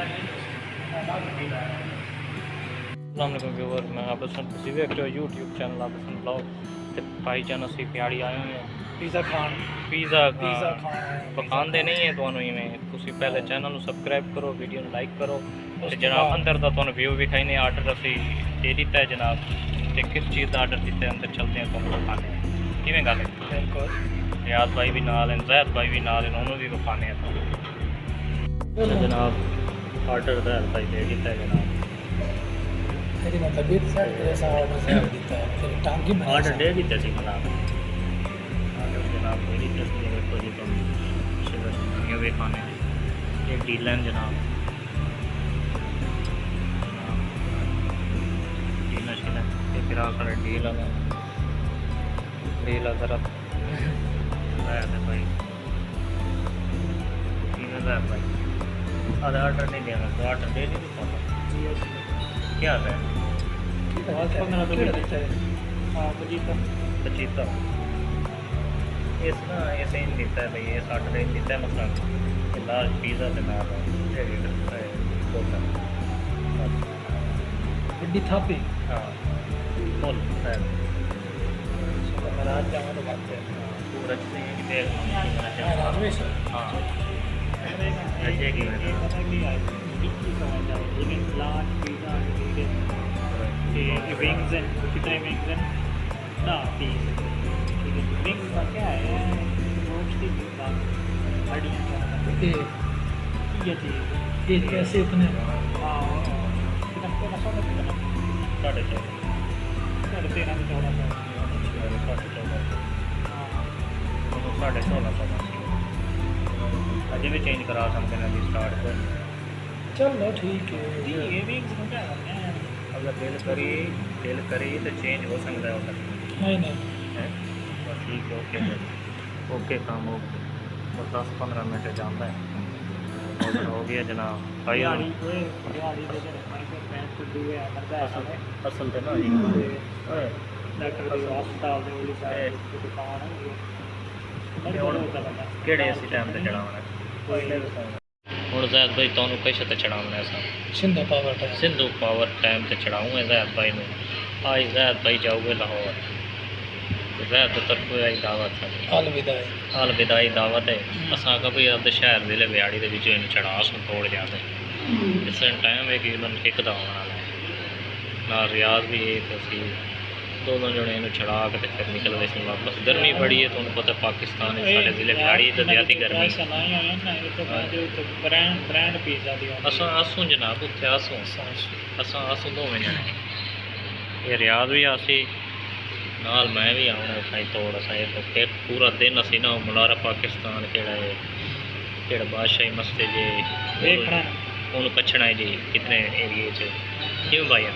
अस्सलामुअलैकुम व्यूअर, मैं आप तुसीं वेख रहे हो यूट्यूब चैनल आप ब्लॉग ते भाई जान असी प्याड़ी आए हुए हैं पिज़्ज़ा खान पकाते नहीं है तो इवें तुसी पहले चैनल सबसक्राइब करो, वीडियो लाइक करो ते जनाब अंदर का तो व्यू विखाई आर्डर असी दे दिता है जनाब ते किस चीज़ का आर्डर दिता है अंदर चलते हैं तो विखाने किवें गल है। बिल्कुल रियाज भाई भी नाल हैं, जैद भाई भी नाल हैं, उन्होंने भी विखाने हैं तो जनाब आर्डर जैद भाई दे दिता है जनाब तेरी मतलब बीट सेट जैसा ऑर्डर से देता है तेरी टांगी में आर्डर दे दिता सी जनाब आर्डर जनाब मेरी तस्वीर देखो जी तुम ये भी खाने ये डील है जनाब डील शिल ये फिर आकर डील है ज़रा भाई 3000 भाई आधा आर्डर नहीं देना तो आर्डर दे नहीं पाता क्या है 15 तो देता है। हाँ पचीता इस ना ऐसे ही देता है भाई, ये आर्डर ही देता है मसला लार्ज पिज़्ज़ा के नाल बड़ी थापी हाँ फुल रात जावा तो बात है पूरा देख राजवेश हाँ ऐसे की विंग्स हैं कितने विंग्स हैं ना पीस विंग्स का क्या है रोस्टी हड्डियाँ ये चीज़ ये कैसे इतने हाँ कितना कितना सौ कितना 14.5 13 में 1400 14.5 अजय भी चेंज करा सकते हैं अभी स्टार्ट को चलो ठीक है जी ये विंग्स को क्या करना है अगर दिल करी तो चेंज हो सकता है उधर नहीं है बस ठीक है ओके काम ओके बस 10-15 मिनट जाता है ऑर्डर हो गया जनाब भाई दिहाड़ी कोई दिहाड़ी दे के माइक्रो पैंट को दुए करता है हमें असल तो ना जी डॉक्टर के हस्पताल ਦੇ ਵਾਲੀ ਸਾਈਡ ਤੇ ਦੁਕਾਨ ਹੈ ਕਿਹੜੇ ਅਸੀਂ ਟਾਈਮ ਤੇ ਚੜਾਉਣਾ ਹੁਣ ਜ਼ੈਦ ਭਾਈ ਤੁਹਾਨੂੰ ਕਿਸ ਤੇ ਚੜਾਉਣਾ ਹੈ Sindhu power time Sindhu power time से चढ़ाऊँ जैद भाई ने आज जैद भाई जाओगे लाहौर तो जैद तरफ आई दावत है अलविदाई दावत है असा कभी अब शहर जिले बिहाड़ी के इन चढ़ा सुन तोड़ जाते इस टाइम एक एक दा आने वाला है ना रियाज भी है तो असी दोनों जने इन चढ़ा के फिर निकल गए वापस गर्मी बड़ी है तुम पता पाकिस्तान साढ़े जिले बिहाड़ी तो ज़्यादा गर्मी ब्रांड पिज़्ज़ा दी असों आसूँ जनाब उत्थे आसूँ आसूँ दोवें जने ये रियाज भी आसी नाल मैं भी आना साई तोड़ असा एक पूरा दिन असी ना मुलारा पाकिस्तान केड़ा है केड़ा बादशाही मस्ते जे देखना उन्होंने पछना है जी कितने एरिए च क्यों भाई है